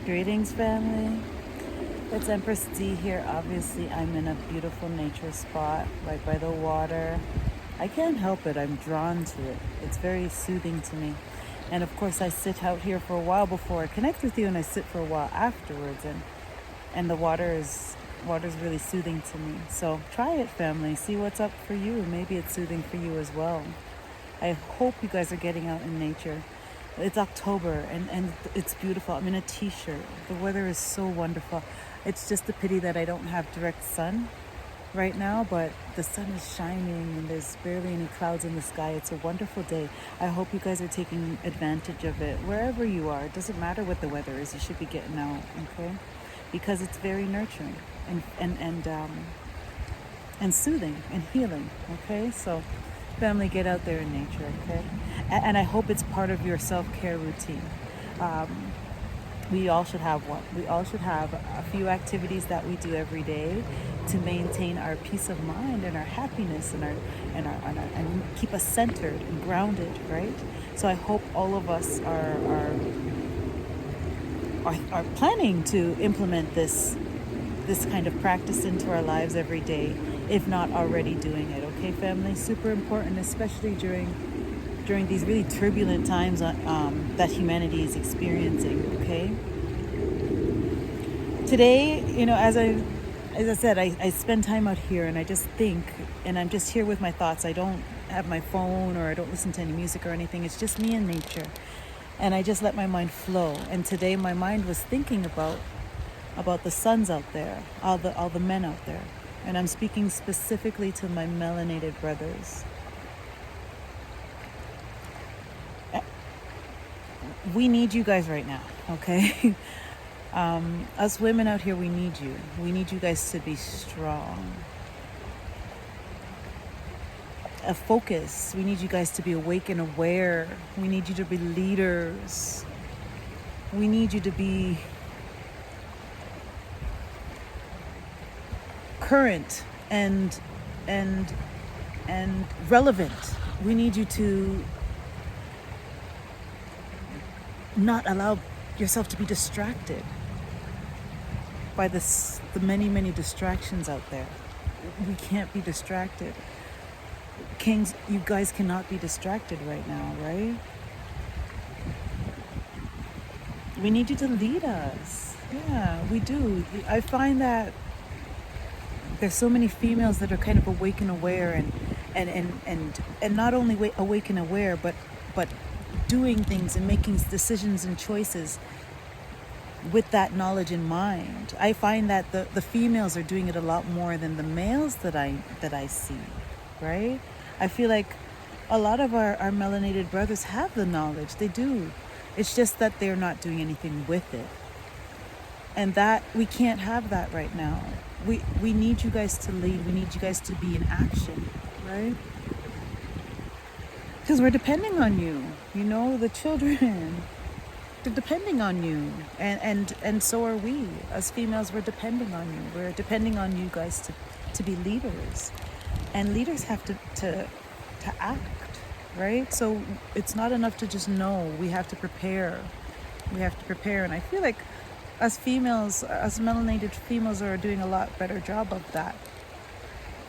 Greetings, family. It's Empress D here. Obviously, I'm in a beautiful nature spot, right by the water. I can't help it. I'm drawn to it. It's very soothing to me. And of course, I sit out here for a while before I connect with you, and I sit for a while afterwards. And the water's really soothing to me. So try it, family. See what's up for you. Maybe it's soothing for you as well. I hope you guys are getting out in nature. It's October and it's beautiful. I'm in a t-shirt. The weather is so wonderful. It's just a pity that I don't have direct sun right now, but the sun is shining and there's barely any clouds in the sky. It's a wonderful day. I hope you guys are taking advantage of it wherever you are. It doesn't matter what the weather is. You should be getting out, okay? Because it's very nurturing and soothing and healing, okay? So family, get out there in nature, okay? And I hope it's part of your self-care routine. We all should have one. We all should have a few activities that we do every day to maintain our peace of mind and our happiness and keep us centered and grounded, right? So I hope all of us are planning to implement this kind of practice into our lives every day, if not already doing it. Okay, family? Super important, especially during these really turbulent times that humanity is experiencing. Okay. Today, as I said, I spend time out here and I just think, and I'm just here with my thoughts. I don't have my phone or I don't listen to any music or anything. It's just me and nature, and I just let my mind flow. And today, my mind was thinking about the sons out there, all the men out there. And I'm speaking specifically to my melanated brothers. We need you guys right now, okay? Us women out here, we need you. We need you guys to be strong. A focus. We need you guys to be awake and aware. We need you to be leaders. We need you to be current and relevant. We need you to not allow yourself to be distracted by the many distractions out there. We can't be distracted. Kings, you guys cannot be distracted right now, right? We need you to lead us. Yeah, we do. I find that there's so many females that are kind of awake and aware and not only awake and aware, but doing things and making decisions and choices with that knowledge in mind. I find that the females are doing it a lot more than the males that I see, right? I feel like a lot of our melanated brothers have the knowledge. They do. It's just that they're not doing anything with it. And that we can't have that right now. We need you guys to lead. We need you guys to be in action, right? Because we're depending on you. The children, they're depending on you. And so are we. As females, we're depending on you. We're depending on you guys to be leaders. And leaders have to act, right? So it's not enough to just know. We have to prepare. And I feel like us females, us melanated females, are doing a lot better job of that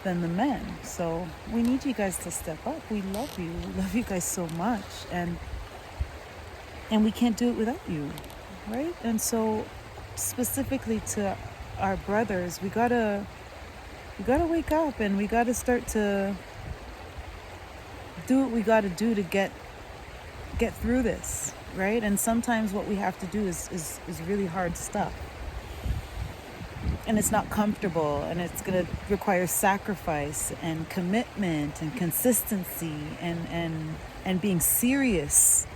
than the men. So we need you guys to step up. We love you. We love you guys so much. And we can't do it without you, right? And so specifically to our brothers, we gotta wake up and we gotta start to do what we gotta do to get through this, right? And sometimes what we have to do is really hard stuff. And it's not comfortable, and it's going to require sacrifice and commitment and consistency and being serious,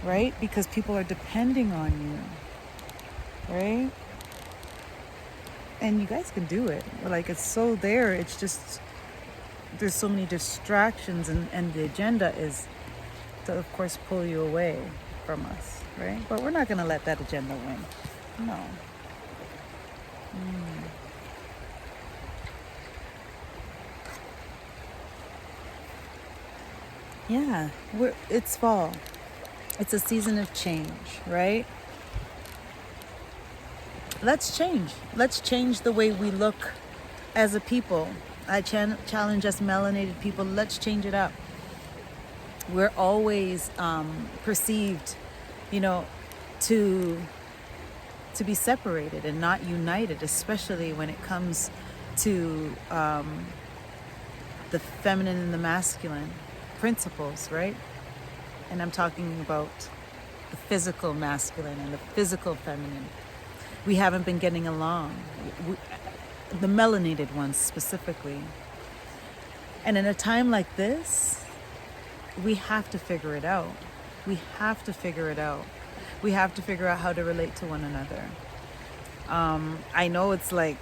right? Because people are depending on you, right? And you guys can do it. Like, it's so there. It's just, there's so many distractions, and the agenda is to, of course, pull you away from us, right? But we're not going to let that agenda win. No. Yeah, it's fall. It's a season of change, right? let's change. Let's change the way we look as a people. I challenge us melanated people, let's change it up. We're always perceived, you know, to be separated and not united, especially when it comes to the feminine and the masculine principles, right? And I'm talking about the physical masculine and the physical feminine. We haven't been getting along, the melanated ones specifically. And in a time like this, we have to figure it out. We have to figure it out. We have to figure out how to relate to one another. I know it's like,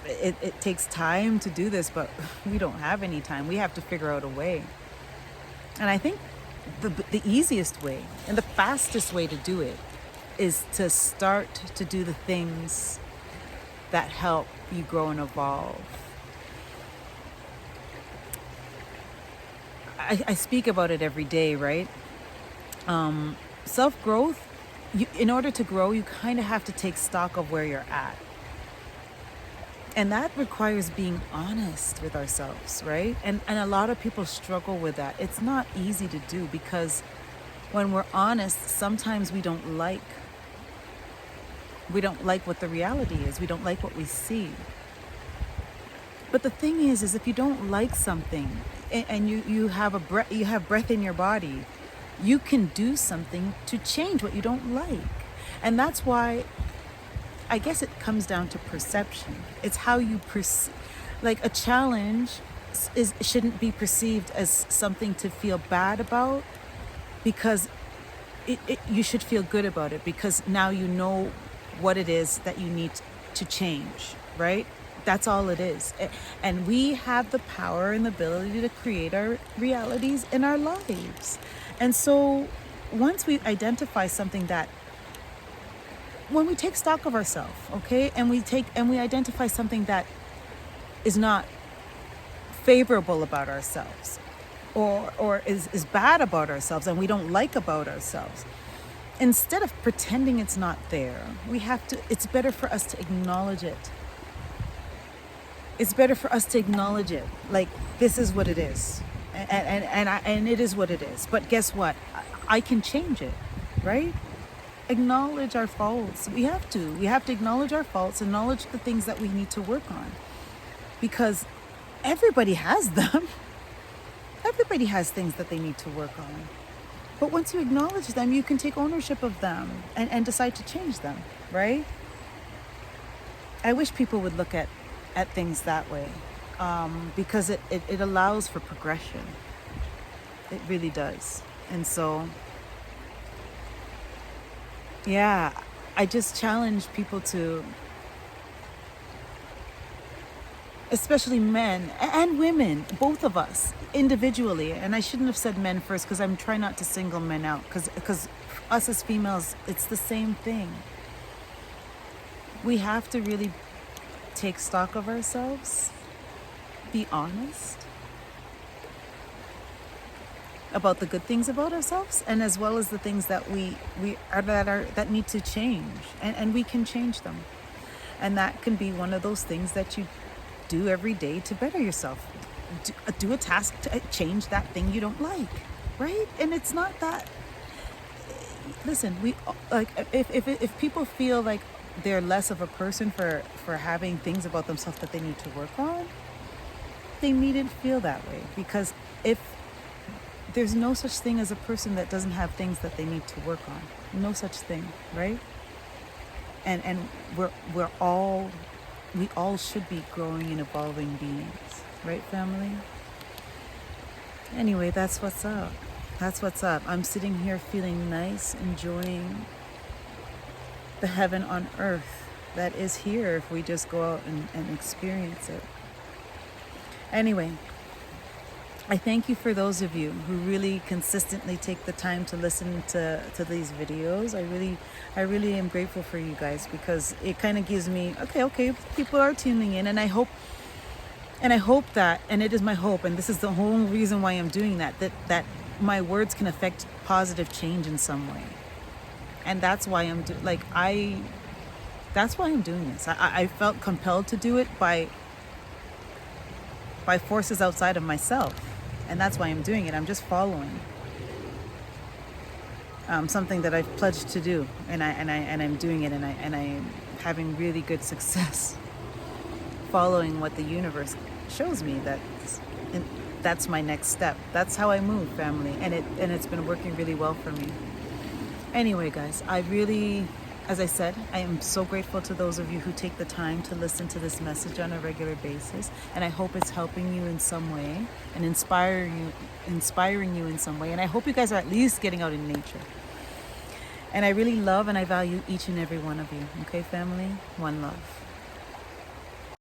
it takes time to do this, but we don't have any time. We have to figure out a way. And I think the easiest way and the fastest way to do it is to start to do the things that help you grow and evolve. I speak about it every day, right? Self-growth, in order to grow, you kind of have to take stock of where you're at. And that requires being honest with ourselves, right? And a lot of people struggle with that. It's not easy to do because when we're honest, sometimes we don't like what the reality is. We don't like what we see. But the thing is if you don't like something and you have breath in your body, you can do something to change what you don't like. And that's why I guess it comes down to perception. It's how you perceive. Like a challenge shouldn't be perceived as something to feel bad about, because you should feel good about it, because now you know what it is that you need to change, right? That's all it is. And we have the power and the ability to create our realities in our lives. And so once we identify something that, when we take stock of ourselves, okay, and we identify something that is not favorable about ourselves, or is bad about ourselves and we don't like about ourselves, instead of pretending it's not there, it's better for us to acknowledge it. It's better for us to acknowledge it. Like, this is what it is. And it is what it is. But guess what? I can change it, right? Acknowledge our faults. We have to acknowledge our faults, acknowledge the things that we need to work on, because everybody has them. Everybody has things that they need to work on. But once you acknowledge them, you can take ownership of them and decide to change them, right? I wish people would look at things that way, because it allows for progression. It really does. And so, yeah, I just challenge people to, especially men and women, both of us individually. And I shouldn't have said men first, because I'm trying not to single men out, because us as females, it's the same thing. We have to really take stock of ourselves, be honest about the good things about ourselves, and as well as the things that that need to change, and we can change them. And that can be one of those things that you do every day to better yourself. Do a task to change that thing you don't like, right? And it's not that. Listen, we like, if people feel like they're less of a person for having things about themselves that they need to work on, they needn't feel that way, because if there's no such thing as a person that doesn't have things that they need to work on. No such thing, right? And we all should be growing and evolving beings, right, family? Anyway, that's what's up. I'm sitting here feeling nice, enjoying the heaven on earth that is here if we just go out and experience it. Anyway, I thank you for those of you who really consistently take the time to listen to these videos. I really am grateful for you guys, because it kind of gives me, okay, people are tuning in, and I hope that, and it is my hope, and this is the whole reason why I'm doing that my words can affect positive change in some way. And that's why That's why I'm doing this. I felt compelled to do it by forces outside of myself, and that's why I'm doing it. I'm just following something that I've pledged to do, and I'm doing it, and I'm having really good success following what the universe shows me. That's my next step. That's how I move, family, and it's been working really well for me. Anyway, guys, as I said, I am so grateful to those of you who take the time to listen to this message on a regular basis, and I hope it's helping you in some way and inspiring you in some way. And I hope you guys are at least getting out in nature. And I really love and I value each and every one of you. Okay, family? One love.